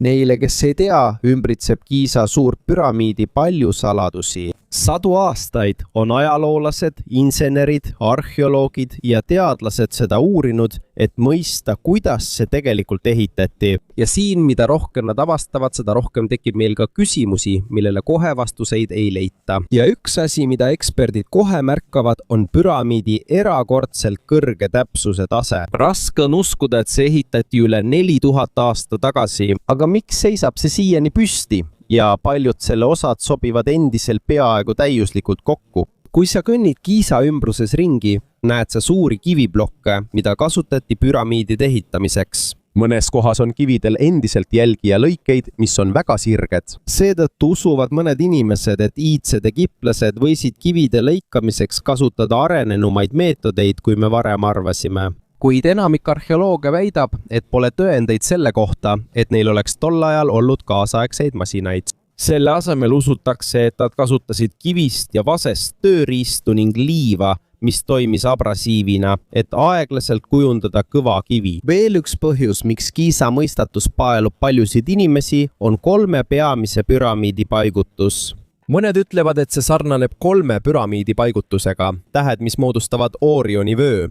Neile, kes ei tea, ümbritseb Giza suurt püramiidi palju saladusi. Sadu aastaid on ajaloolased, insenerid, arheoloogid ja teadlased seda uurinud, et mõista, kuidas see tegelikult ehitati. Ja siin, mida rohkem nad avastavad, seda rohkem tekib meil ka küsimusi, millele kohe vastuseid ei leita. Ja üks asi, mida eksperdid kohe märkavad, on püramiidi erakordselt kõrge täpsuse tase. Raske on uskuda, et see ehitati üle 4000 aasta tagasi, aga miks seisab see siiani püsti? Ja paljud selle osad sobivad endiselt peaaegu täiuslikult kokku. Kui sa kõnnid Giza ümbruses ringi, näed sa suuri kiviblokke, mida kasutati püramiidide ehitamiseks. Mõnes kohas on kividel endiselt jälgi ja lõikeid, mis on väga sirged. Seetõttu usuvad mõned inimesed, et iidsed egiptlased võisid kivide lõikamiseks kasutada arenenumaid meetodeid, kui me varem arvasime. Kuid enamik arheoloogia väidab, et pole tõendeid selle kohta, et neil oleks tol ajal olnud kaasaegseid masinaid. Selle asemel usutakse, et nad kasutasid kivist ja vasest tööriistu ning liiva, mis toimis abrasiivina, et aeglaselt kujundada kõva kivi. Veel üks põhjus, miks Giza mõistatus paelub paljusid inimesi, on 3 peamise püramiidi paigutus. Mõned ütlevad, et see sarnaneb 3 püramiidi paigutusega, tähed, mis moodustavad Orioni vöö.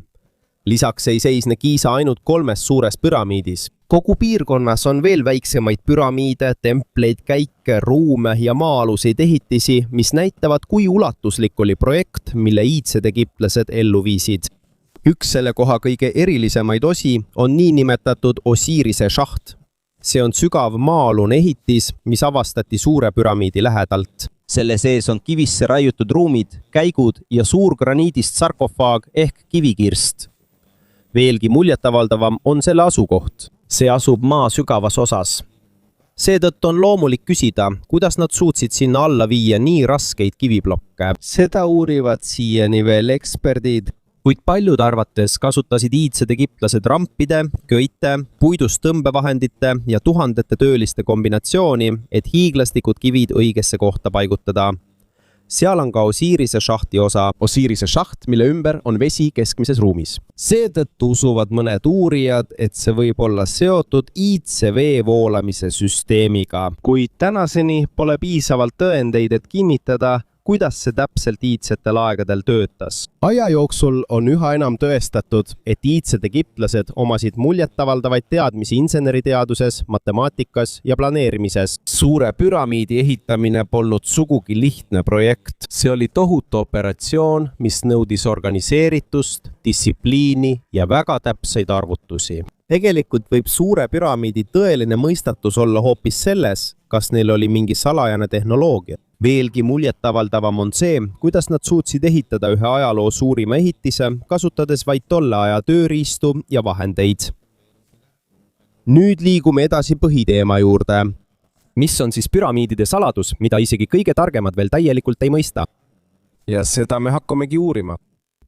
Lisaks ei seisne Giza ainult 3 suures püramiidis. Kogu piirkonnas on veel väiksemaid püramiide, templeid, käike, ruume ja maa-aluseid ehitisi, mis näitavad, kui ulatuslik oli projekt, mille iidsed egiptlased ellu viisid. Üks selle koha kõige erilisemaid osi on niinimetatud Osirise šaht. See on sügav maa-alune ehitis, mis avastati suure püramiidi lähedalt. Selle sees on kivisse raiutud ruumid, käigud ja suur graniidist sarkofaag ehk kivikirst. Veelgi muljetavaldavam on selle asukoht. See asub maa sügavas osas. Seetõttu on loomulik küsida, kuidas nad suutsid sinna alla viia nii raskeid kiviblokke. Seda uurivad siiani veel eksperdid, kuid paljud arvates kasutasid iidsed egiptlased rampide, köite, puidust tõmbevahendite ja tuhandete tööliste kombinatsiooni, et hiiglaslikud kivid õigesse kohta paigutada. Seal on ka Osirise šahti osa, Osirise šaht, mille ümber on vesi keskmises ruumis. Seetõttu usuvad mõned uurijad, et see võib olla seotud iidse vee voolamise süsteemiga, kuid tänaseni pole piisavalt tõendeid, et kinnitada, kuidas see täpselt iidsetel aegadel töötas. Aja jooksul on üha enam tõestatud, et iidsed egiptlased omasid muljetavaldavaid teadmisi inseneriteaduses, matemaatikas ja planeerimises. Suure püramiidi ehitamine polnud sugugi lihtne projekt. See oli tohutu operatsioon, mis nõudis organiseeritust, distsipliini ja väga täpseid arvutusi. Tegelikult võib suure püramiidi tõeline mõistatus olla hoopis selles, kas neil oli mingi salajane tehnoloogia. Veelgi muljetavaldavam on see, kuidas nad suutsid ehitada ühe ajaloo suurima ehitise, kasutades vaid tolle aja tööriistu ja vahendeid. Nüüd liigume edasi põhiteema juurde. Mis on siis püramiidide saladus, mida isegi kõige targemad veel täielikult ei mõista? Ja seda me hakkamegi uurima.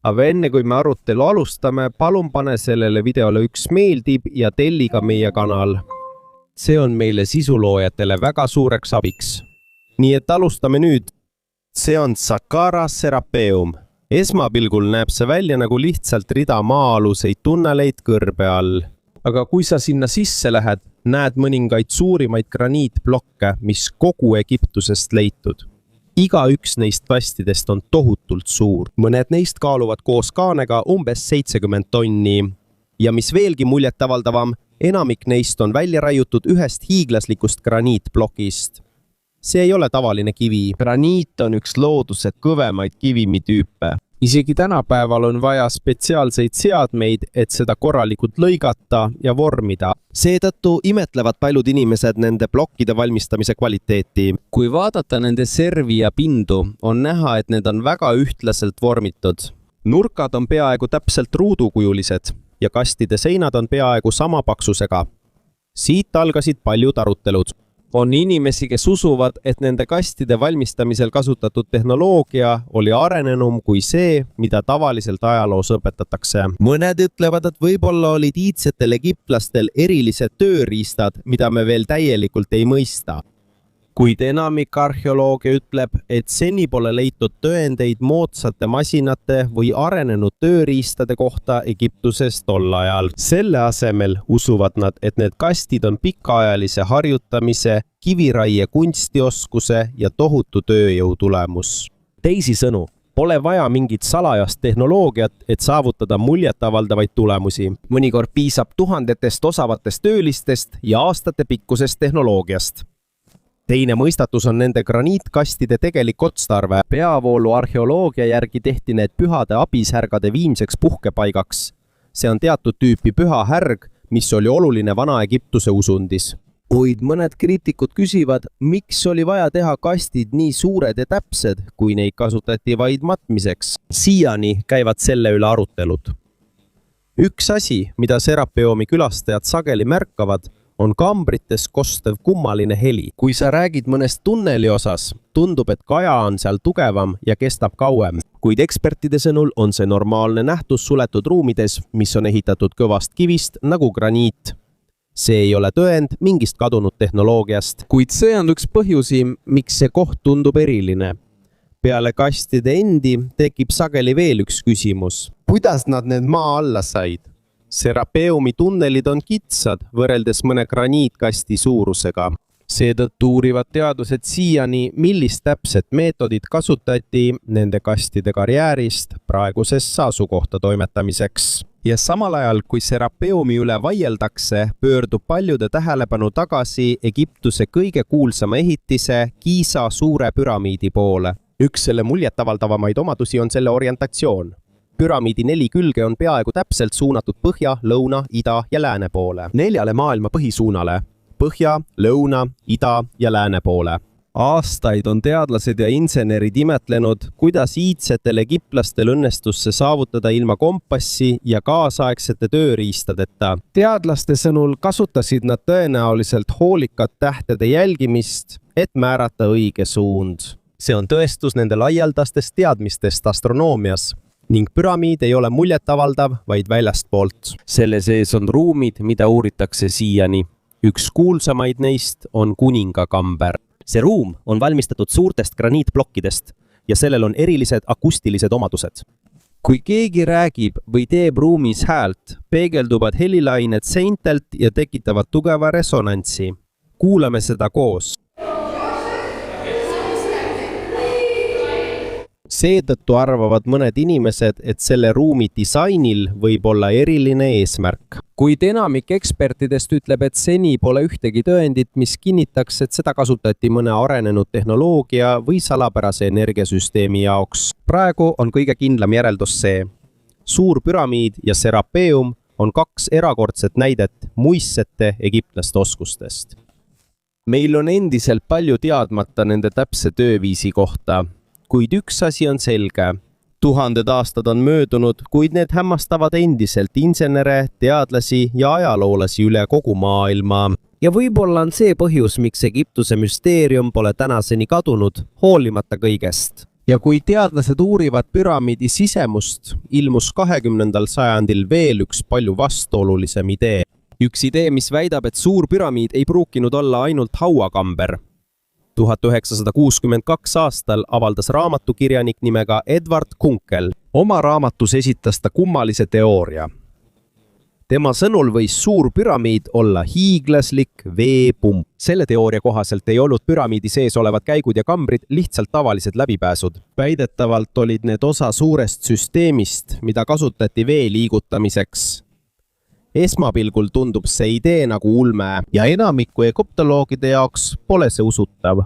Aga enne kui me arutelu alustame, palun pane sellele videole üks meeldib ja telli ka meie kanal. See on meile sisuloojatele väga suureks abiks. Nii et alustame nüüd. See on Saqqara Serapeum. Esmapilgul näeb see välja nagu lihtsalt rida maa-aluseid tunneleid kõrbe all. Aga kui sa sinna sisse lähed, näed mõningaid suurimaid graniitblokke, mis kogu Egiptusest leitud. Iga üks neist kastidest on tohutult suur. Mõned neist kaaluvad koos kaanega umbes 70 tonni. Ja mis veelgi muljetavaldavam, enamik neist on välja raiutud ühest hiiglaslikust graniitblokist. See ei ole tavaline kivi. Graniit on üks looduse kõvemaid kivimitüüpe. Isegi tänapäeval on vaja spetsiaalseid seadmeid, et seda korralikult lõigata ja vormida. Seetõttu imetlevad paljud inimesed nende plokkide valmistamise kvaliteeti. Kui vaadata nende servi ja pindu, on näha, et need on väga ühtlaselt vormitud. Nurkad on peaaegu täpselt ruudukujulised ja kastide seinad on peaaegu sama paksusega. Siit algasid paljud arutelud. On inimesi, kes usuvad, et nende kastide valmistamisel kasutatud tehnoloogia oli arenenum kui see, mida tavaliselt ajaloos õpetatakse. Mõned ütlevad, et võib-olla olid iidsetel egiptlastel erilised tööriistad, mida me veel täielikult ei mõista. kuid enamik arheoloogia ütleb, et seni pole leitud tõendeid moodsate masinate või arenenud tööriistade kohta Egiptuses tol ajal. Selle asemel usuvad nad, et need kastid on pikaajalise harjutamise, kiviraie kunstioskuse ja tohutu tööjõu tulemus. Teisisõnu, pole vaja mingit salajast tehnoloogiat, et saavutada muljetavaldavaid tulemusi. Mõnikord piisab tuhandetest osavatest töölistest ja aastate pikkusest tehnoloogiast. Teine mõistatus on nende graniitkastide tegelik otstarve. Peavoolu arheoloogia järgi tehti need pühade abishärgade viimseks puhkepaigaks. See on teatud tüüpi püha härg, mis oli oluline Vana-Egiptuse usundis. Kuid mõned kriitikud küsivad, miks oli vaja teha kastid nii suured ja täpsed, kui neid kasutati vaid matmiseks. Siiani käivad selle üle arutelud. Üks asi, mida Serapeumi külastajad sageli märkavad, on kambrites kostev kummaline heli. Kui sa räägid mõnest tunneli osas, tundub, et kaja on seal tugevam ja kestab kauem. Kuid ekspertide sõnul on see normaalne nähtus suletud ruumides, mis on ehitatud kõvast kivist nagu graniit. See ei ole tõend mingist kadunud tehnoloogiast, kuid see on üks põhjusi, miks see koht tundub eriline. Peale kastide endi tekib sageli veel üks küsimus. Kuidas nad need maa alla said? Serapeumi tunnelid on kitsad võrreldes mõne graniitkasti suurusega. Seetõttu uurivad teadlased siiani, millist täpset meetodit kasutati nende kastide karjäärist praegusesse asukohta toimetamiseks. Ja samal ajal, kui Serapeumi üle vaieldakse, pöördub paljude tähelepanu tagasi Egiptuse kõige kuulsama ehitise Giza suure püramiidi poole. Üks selle muljetavaldavamaid omadusi on selle orientatsioon. Püramiidi 4 külge on peaaegu täpselt suunatud põhja, lõuna, ida ja lääne poole. 4 maailma põhisuunale. Põhja, lõuna, ida ja lääne poole. Aastaid on teadlased ja insenerid imetlenud, kuidas iidsetel egiptlastel õnnestus see saavutada ilma kompassi ja kaasaegsete tööriistadeta. Teadlaste sõnul kasutasid nad tõenäoliselt hoolikat tähtede jälgimist, et määrata õige suund. See on tõestus nende laialdastest teadmistest astronoomias. Ning püramiid ei ole muljetavaldav, vaid väljastpoolt. Selle sees on ruumid, mida uuritakse siiani. Üks kuulsamaid neist on kuningakamber. See ruum on valmistatud suurtest graniitplokkidest ja sellel on erilised akustilised omadused. Kui keegi räägib või teeb ruumis häält, peegelduvad helilained seintelt ja tekitavad tugeva resonantsi. Kuulame seda koos. Seetõttu arvavad mõned inimesed, et selle ruumi disainil võib olla eriline eesmärk. Kuid enamik ekspertidest ütleb, et seni pole ühtegi tõendit, mis kinnitaks, et seda kasutati mõne arenenud tehnoloogia või salapärase energiasüsteemi jaoks. Praegu on kõige kindlam järeldus see. Suur püramiid ja Serapeum on 2 erakordset näidet muistsete egiptlaste oskustest. Meil on endiselt palju teadmata nende täpse tööviisi kohta. Kuid üks asi on selge. 1000 aastad on möödunud, kuid need hämmastavad endiselt insenere, teadlasi ja ajaloolasi üle kogu maailma. Ja võib-olla on see põhjus, miks Egiptuse müsteerium pole tänaseni kadunud, hoolimata kõigest. Ja kui teadlased uurivad püramiidi sisemust, ilmus 20. sajandil veel üks palju vastuolulisem idee. Üks idee, mis väidab, et suur püramiid ei pruukinud olla ainult hauakamber. 1962 aastal avaldas raamatukirjanik nimega Edward Kunkel. Oma raamatus esitas ta kummalise teooria. Tema sõnul võis suur püramiid olla hiiglaslik veepump. Selle teooria kohaselt ei olnud püramiidi sees olevad käigud ja kambrid lihtsalt tavalised läbipääsud. Väidetavalt olid need osa suurest süsteemist, mida kasutati vee liigutamiseks. Esmapilgul tundub see idee nagu ulme ja enamiku egiptoloogide jaoks pole see usutav.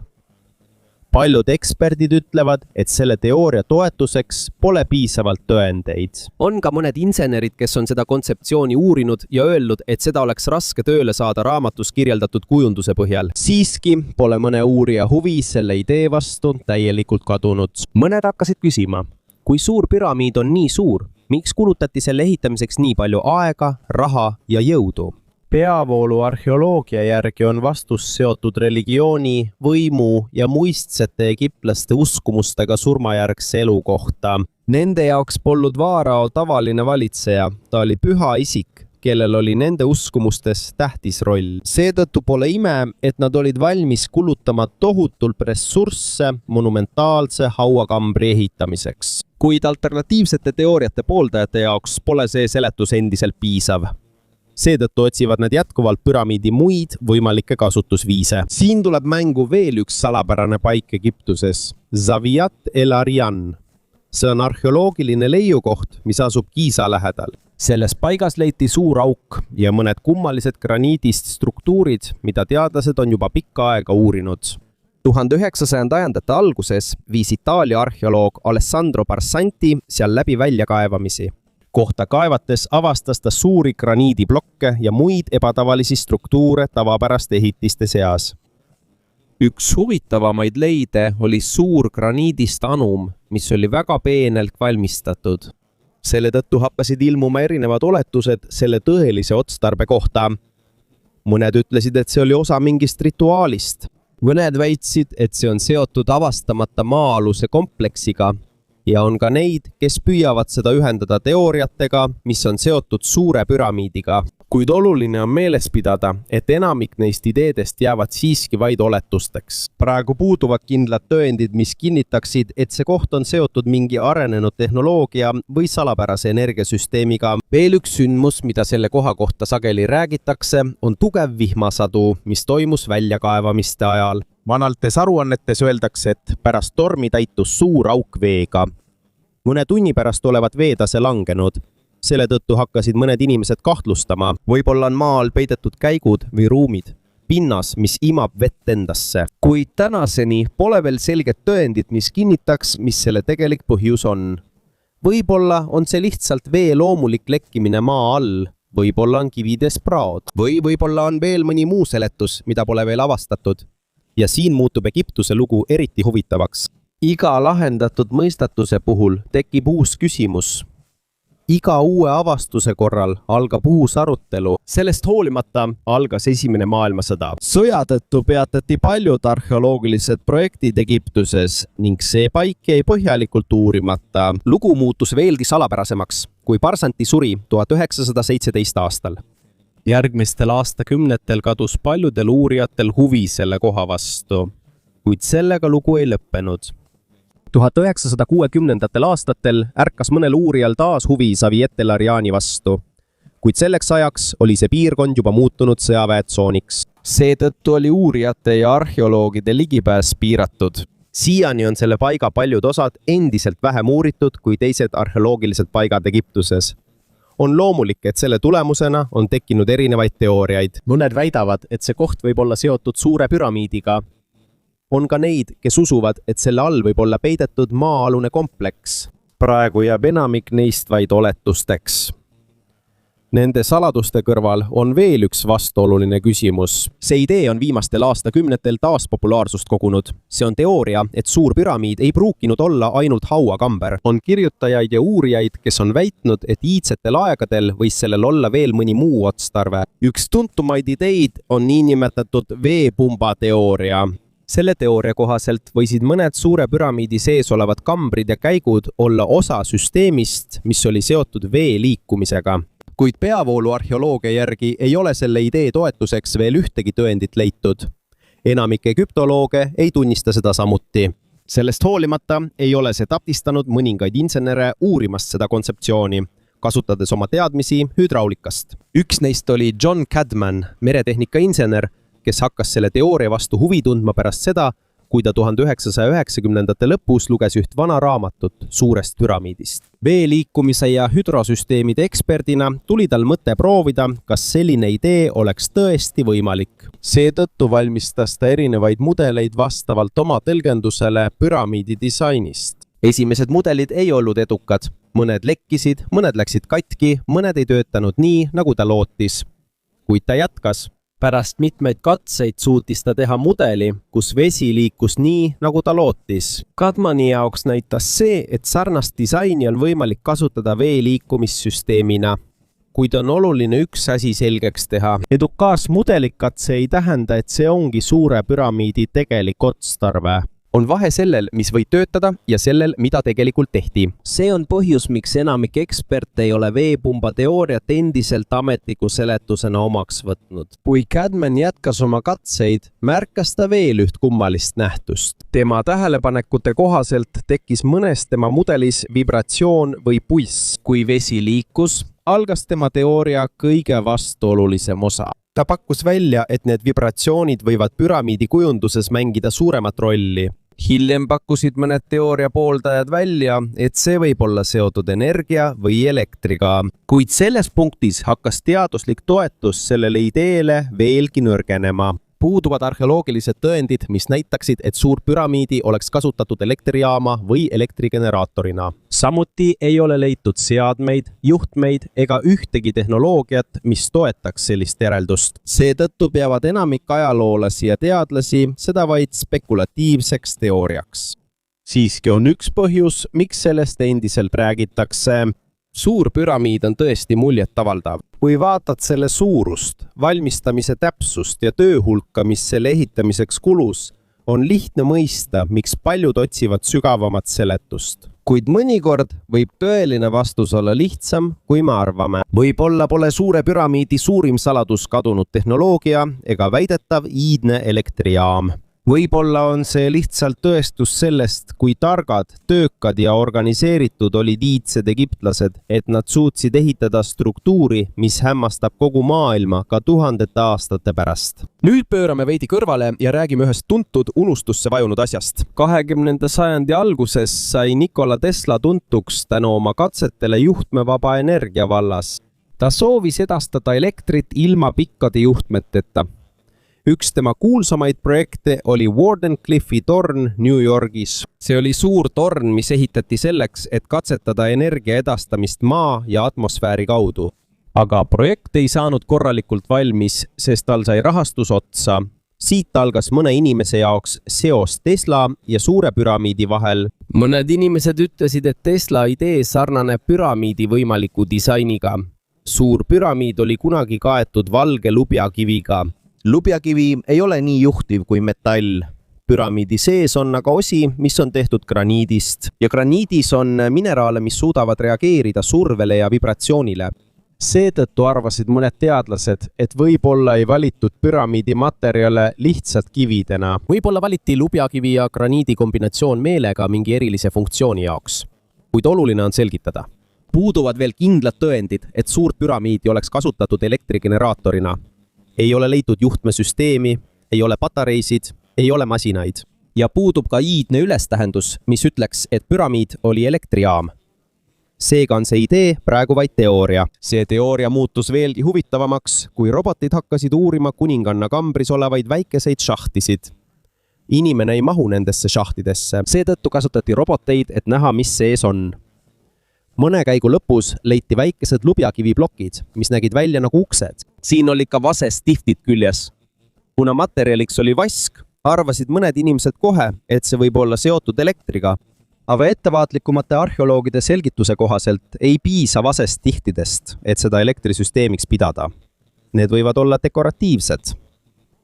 Paljud eksperdid ütlevad, et selle teooria toetuseks pole piisavalt tõendeid. On ka mõned insenerid, kes on seda kontseptsiooni uurinud ja öelnud, et seda oleks raske tööle saada raamatus kirjeldatud kujunduse põhjal. Siiski pole mõne uurija huvi selle idee vastu täielikult kadunud. Mõned hakkasid küsima, kui suur püramiid on nii suur, miks kulutati selle ehitamiseks nii palju aega, raha ja jõudu? Peavoolu arheoloogia järgi on vastus seotud religiooni, võimu ja muistsete egiptlaste uskumustega surmajärgse elu kohta. Nende jaoks polnud vaarao tavaline valitseja, ta oli püha isik, kellel oli nende uskumustes tähtis roll. Seetõttu pole ime, et nad olid valmis kulutama tohutult ressursse monumentaalse hauakambri ehitamiseks. Kuid alternatiivsete teooriate pooldajate jaoks pole see seletus endiselt piisav. Seetõttu otsivad nad jätkuvalt püramiidi muid võimalikke kasutusviise. Siin tuleb mängu veel üks salapärane paik Egiptuses, Zawiat el-Aryan. See on arheoloogiline leiukoht, mis asub Giza lähedal. Selles paigas leiti suur auk ja mõned kummalised graniidist struktuurid, mida teadlased on juba pikka aega uurinud. 1900. alguses viis Itaalia arheoloog Alessandro Barsanti seal läbi väljakaevamisi. Kohta kaevates avastas ta suuri graniidiblokke ja muid ebatavalisi struktuure tavapäraste ehitiste seas. Üks huvitavamaid leide oli suur graniidist anum, mis oli väga peenelt valmistatud. Selle tõttu hakkasid ilmuma erinevad oletused selle tõelise otstarbe kohta. Mõned ütlesid, et see oli osa mingist rituaalist. Mõned väitsid, et see on seotud avastamata maa-aluse kompleksiga ja on ka neid, kes püüavad seda ühendada teooriatega, mis on seotud suure püramiidiga. Kuid oluline on meeles pidada, et enamik neist ideedest jäävad siiski vaid oletusteks. Praegu puuduvad kindlad tõendid, mis kinnitaksid, et see koht on seotud mingi arenenud tehnoloogia või salapärase energiasüsteemiga. Veel üks sündmus, mida selle koha kohta sageli räägitakse, on tugev vihmasadu, mis toimus väljakaevamiste ajal. Vanaltes aruannetes öeldakse, et pärast tormi täitus suur auk veega. Mõne tunni pärast olevat veetase langenud. Selle tõttu hakkasid mõned inimesed kahtlustama. Võib-olla on maa all peidetud käigud või ruumid. Pinnas, mis imab vett endasse. Kuid tänaseni pole veel selget tõendit, mis kinnitaks, mis selle tegelik põhjus on. Võib-olla on see lihtsalt vee loomulik lekkimine maa all. Võib-olla on kivides praod. Või võib-olla on veel mõni muu seletus, mida pole veel avastatud. Ja siin muutub Egiptuse lugu eriti huvitavaks. Iga lahendatud mõistatuse puhul tekib uus küsimus. Iga uue avastuse korral algab uus arutelu. Sellest hoolimata algas Esimene maailmasõda. Sõja tõttu peatati paljud arheoloogilised projektid Egiptuses ning see paik jäi põhjalikult uurimata. Lugu muutus veelgi salapärasemaks, kui Barsanti suri 1917 aastal. Järgmistel aastakümnetel kadus paljudel uurijatel huvi selle koha vastu, kuid sellega lugu ei lõppenud. 1960. aastatel ärkas mõnel uurijal taas huvi Zawiat el-Aryani vastu, kuid selleks ajaks oli see piirkond juba muutunud sõjaväetsooniks. Seetõttu oli uurijate ja arheoloogide ligipääs piiratud. Siiani on selle paiga paljud osad endiselt vähem uuritud kui teised arheoloogilised paigad Egiptuses. On loomulik, et selle tulemusena on tekkinud erinevaid teooriaid. Mõned väidavad, et see koht võib olla seotud suure püramiidiga. On ka neid, kes usuvad, et selle all võib olla peidetud maa-alune kompleks. Praegu jääb enamik neist vaid oletusteks. Nende saladuste kõrval on veel üks vastuoluline küsimus. See idee on viimastel aastakümnetel taas populaarsust kogunud. See on teooria, et suur püramiid ei pruukinud olla ainult hauakamber. On kirjutajaid ja uurijaid, kes on väitnud, et iidsetel aegadel võis sellel olla veel mõni muu otstarve. Üks tuntumaid ideid on niinimetatud veepumba teooria. Selle teooria kohaselt võisid mõned suure püramiidi sees olevad kambrid ja käigud olla osa süsteemist, mis oli seotud vee liikumisega. Kuid peavoolu arheoloogia järgi ei ole selle idee toetuseks veel ühtegi tõendit leitud. Enamik egüptolooge ei tunnista seda samuti. Sellest hoolimata ei ole see takistanud mõningaid insenere uurimast seda kontseptsiooni, kasutades oma teadmisi hüdraulikast. Üks neist oli John Cadman, meretehnika insener, kes hakkas selle teooria vastu huvi tundma pärast seda, kui ta 1990. lõpus luges üht vana raamatut suurest püramiidist. Vee liikumise ja hüdrosüsteemide eksperdina tuli tal mõte proovida, kas selline idee oleks tõesti võimalik. Seetõttu valmistas ta erinevaid mudeleid vastavalt oma tõlgendusele püramiidi disainist. Esimesed mudelid ei olnud edukad. Mõned lekkisid, mõned läksid katki, mõned ei töötanud nii, nagu ta lootis. Kuid ta jätkas. Pärast mitmeid katseid suutis ta teha mudeli, kus vesi liikus nii, nagu ta lootis. Cadmani jaoks näitas see, et sarnast disaini on võimalik kasutada vee liikumissüsteemina. Kuid on oluline üks asi selgeks teha. Edukaas mudelikatse ei tähenda, et see ongi suure püramiidi tegelik otstarve. on vahe sellel, mis võib töötada ja sellel, mida tegelikult tehti. See on põhjus, miks enamik eksperte ei ole veepumba teooriat endiselt ametliku seletusena omaks võtnud. Kui Cadman jätkas oma katseid, märkas ta veel üht kummalist nähtust. Tema tähelepanekute kohaselt tekkis mõnes tema mudelis vibratsioon või puiss. Kui vesi liikus, algas tema teooria kõige vastuolulisem osa. Ta pakkus välja, et need vibratsioonid võivad püramiidi kujunduses mängida suuremat rolli. Hiljem pakkusid mõned teooria pooldajad välja, et see võib olla seotud energia või elektriga. Kuid selles punktis hakkas teaduslik toetus sellele ideele veelgi nõrgenema. Puuduvad arheoloogilised tõendid, mis näitaksid, et suur püramiidi oleks kasutatud elektrijaama või elektrigeneraatorina. Samuti ei ole leitud seadmeid, juhtmeid ega ühtegi tehnoloogiat, mis toetaks sellist järeldust. Seetõttu peavad enamik ajaloolasi ja teadlasi seda vaid spekulatiivseks teooriaks. Siiski on üks põhjus, miks sellest endiselt räägitakse. Suur püramiid on tõesti muljetavaldav. Kui vaatad selle suurust, valmistamise täpsust ja tööhulka, mis selle ehitamiseks kulus, on lihtne mõista, miks paljud otsivad sügavamat seletust. Kuid mõnikord võib tõeline vastus olla lihtsam, kui me arvame. Võib-olla pole suure püramiidi suurim saladus kadunud tehnoloogia ega väidetav iidne elektrijaam. Võib-olla on see lihtsalt tõestus sellest, kui targad, töökad ja organiseeritud olid iidsed egiptlased, et nad suutsid ehitada struktuuri, mis hämmastab kogu maailma ka tuhandete aastate pärast. Nüüd pöörame veidi kõrvale ja räägime ühest tuntud unustusse vajunud asjast. 20. sajandi alguses sai Nikola Tesla tuntuks tänu oma katsetele juhtmevaba energia vallas. Ta soovis edastada elektrit ilma pikkade juhtmeteta. Üks tema kuulsamaid projekte oli Wardenclyffe torn New Yorgis. See oli suur torn, mis ehitati selleks, et katsetada energia edastamist maa ja atmosfääri kaudu. Aga projekt ei saanud korralikult valmis, sest tal sai rahastus otsa. Siit algas mõne inimese jaoks seos Tesla ja suure püramiidi vahel. Mõned inimesed ütlesid, et Tesla idee sarnaneb püramiidi võimaliku disainiga. Suur püramiid oli kunagi kaetud valge lubjakiviga. Lubjakivi ei ole nii juhtiv kui metall. Püramiidi sees on aga osi, mis on tehtud graniidist. Ja graniidis on mineraale, mis suudavad reageerida survele ja vibratsioonile. Seetõttu arvasid mõned teadlased, et võib-olla ei valitud püramiidi materjale lihtsalt kividena. Võib-olla valiti lubjakivi ja graniidi kombinatsioon meelega mingi erilise funktsiooni jaoks. Kuid oluline on selgitada. Puuduvad veel kindlad tõendid, et suurt püramiidi oleks kasutatud elektrigeneraatorina. Ei ole leitud juhtmesüsteemi, ei ole patareisid, ei ole masinaid. Ja puudub ka iidne ülestähendus, mis ütleks, et püramiid oli elektrijaam. Seega on see idee praegu vaid teooria. See teooria muutus veelgi huvitavamaks, kui robotid hakkasid uurima kuninganna kambris olevaid väikeseid šahtisid. Inimene ei mahu nendesse šahtidesse. Seetõttu kasutati roboteid, et näha, mis sees on. Mõne käigu lõpus leiti väikesed lubjakiviplokid, mis nägid välja nagu uksed. Siin oli ka vasest tihtid küljes. Kuna materjaliks oli vask, arvasid mõned inimesed kohe, et see võib olla seotud elektriga. Aga ettevaatlikumate arheoloogide selgituse kohaselt ei piisa vasest tihtidest, et seda elektrisüsteemiks pidada. Need võivad olla dekoratiivsed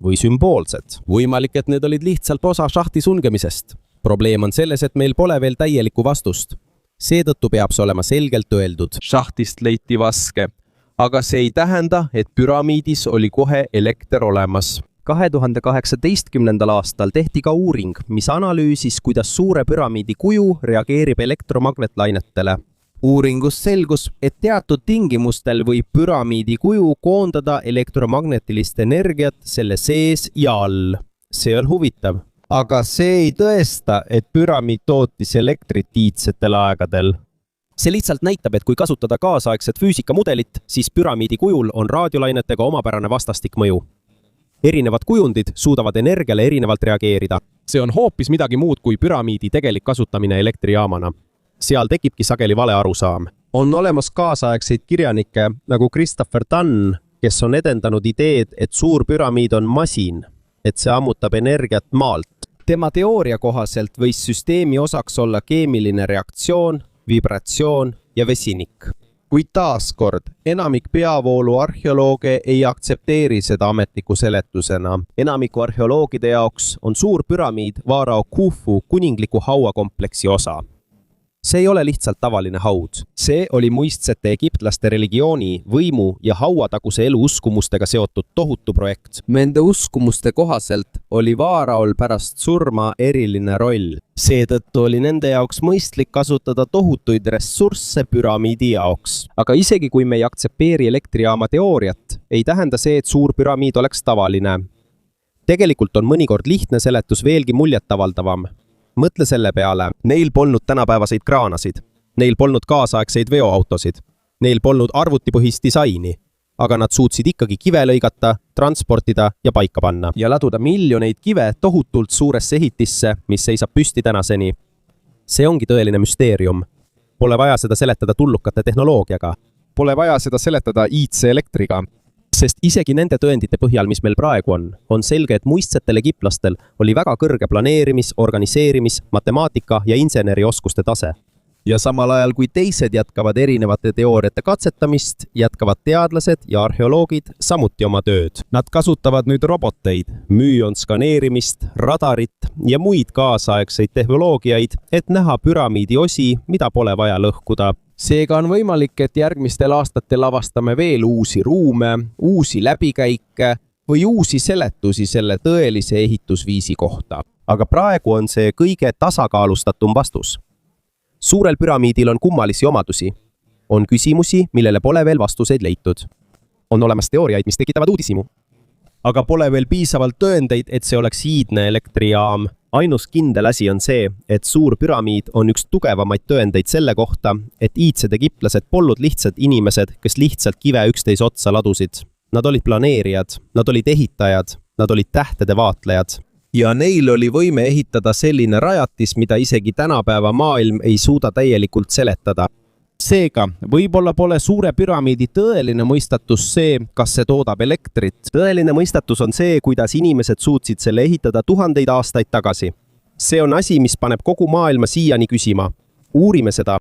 või sümboolsed. Võimalik, et need olid lihtsalt osa šahti sulgemisest. Probleem on selles, et meil pole veel täielikku vastust. Seetõttu peab see olema selgelt öeldud. Šahtist leiti vaske, aga see ei tähenda, et püramiidis oli kohe elekter olemas. 2018. aastal tehti ka uuring, mis analüüsis, kuidas suure püramiidi kuju reageerib elektromagnetlainetele. Uuringus selgus, et teatud tingimustel võib püramiidi kuju koondada elektromagnetilist energiat selle sees ja all. See on huvitav. Aga see ei tõesta, et püramiid tootis elektrit iidsetel aegadel. See lihtsalt näitab, et kui kasutada kaasaegset füüsikamudelit, siis püramiidi kujul on raadiolainetega omapärane vastastik mõju. Erinevad kujundid suudavad energiale erinevalt reageerida. See on hoopis midagi muud kui püramiidi tegelik kasutamine elektrijaamana. Seal tekibki sageli vale arusaam. On olemas kaasaegseid kirjanikke nagu Christopher Dunn, kes on edendanud ideed, et suur püramiid on masin, et see ammutab energiat maalt. Tema teooria kohaselt võis süsteemi osaks olla keemiline reaktsioon, vibratsioon ja vesinik. kuid taaskord, enamik peavoolu arheolooge ei aktsepteeri seda ametliku seletusena. Enamiku arheoloogide jaoks on suur püramiid Vaarao Khufu kuningliku hauakompleksi osa. See ei ole lihtsalt tavaline haud. See oli muistsete egiptlaste religiooni, võimu ja hauataguse elu uskumustega seotud tohutu projekt. Nende uskumuste kohaselt oli Vaaraol pärast surma eriline roll. Seetõttu oli nende jaoks mõistlik kasutada tohutuid ressursse püramiidi jaoks. Aga isegi kui me ei aktsepteeri elektrijaama teooriat, ei tähenda see, et suur püramiid oleks tavaline. Tegelikult on mõnikord lihtne seletus veelgi muljetavaldavam. Mõtle selle peale, neil polnud tänapäevaseid kraanasid, neil polnud kaasaegseid veoautosid, neil polnud arvutipõhist disaini, aga nad suutsid ikkagi kive lõigata, transportida ja paika panna. Ja laduda miljoneid kive tohutult suuresse ehitisse, mis seisab püsti tänaseni. See ongi tõeline müsteerium. Pole vaja seda seletada tullukate tehnoloogiaga. Pole vaja seda seletada IT-elektriga. Sest isegi nende tõendite põhjal, mis meil praegu on selge, et muistsetel egiptlastel oli väga kõrge planeerimis, organiseerimis, matemaatika ja insenerioskuste tase. Ja samal ajal, kui teised jätkavad erinevate teooriate katsetamist, jätkavad teadlased ja arheoloogid samuti oma tööd. Nad kasutavad nüüd roboteid, müüonskaneerimist, radarit ja muid kaasaegseid tehnoloogiaid, et näha püramiidi osi, mida pole vaja lõhkuda. Seega on võimalik, et järgmistel aastatel avastame veel uusi ruume, uusi läbikäike või uusi seletusi selle tõelise ehitusviisi kohta. Aga praegu on see kõige tasakaalustatum vastus. Suurel püramiidil on kummalisi omadusi. On küsimusi, millele pole veel vastuseid leitud. On olemas teooriaid, mis tekitavad uudishimu. Aga pole veel piisavalt tõendeid, et see oleks iidne elektrijaam. Ainus kindel asi on see, et suur püramiid on üks tugevamaid tõendeid selle kohta, et iidsed egiptlased polnud lihtsalt inimesed, kes lihtsalt kive üksteise otsa ladusid. Nad olid planeerijad, nad olid ehitajad, nad olid tähtede vaatlejad. Ja neil oli võime ehitada selline rajatis, mida isegi tänapäeva maailm ei suuda täielikult seletada. Seega, võib-olla pole suure püramiidi tõeline mõistatus see, kas see toodab elektrit. Tõeline mõistatus on see, kuidas inimesed suutsid selle ehitada tuhandeid aastaid tagasi. See on asi, mis paneb kogu maailma siiani küsima. Uurime seda.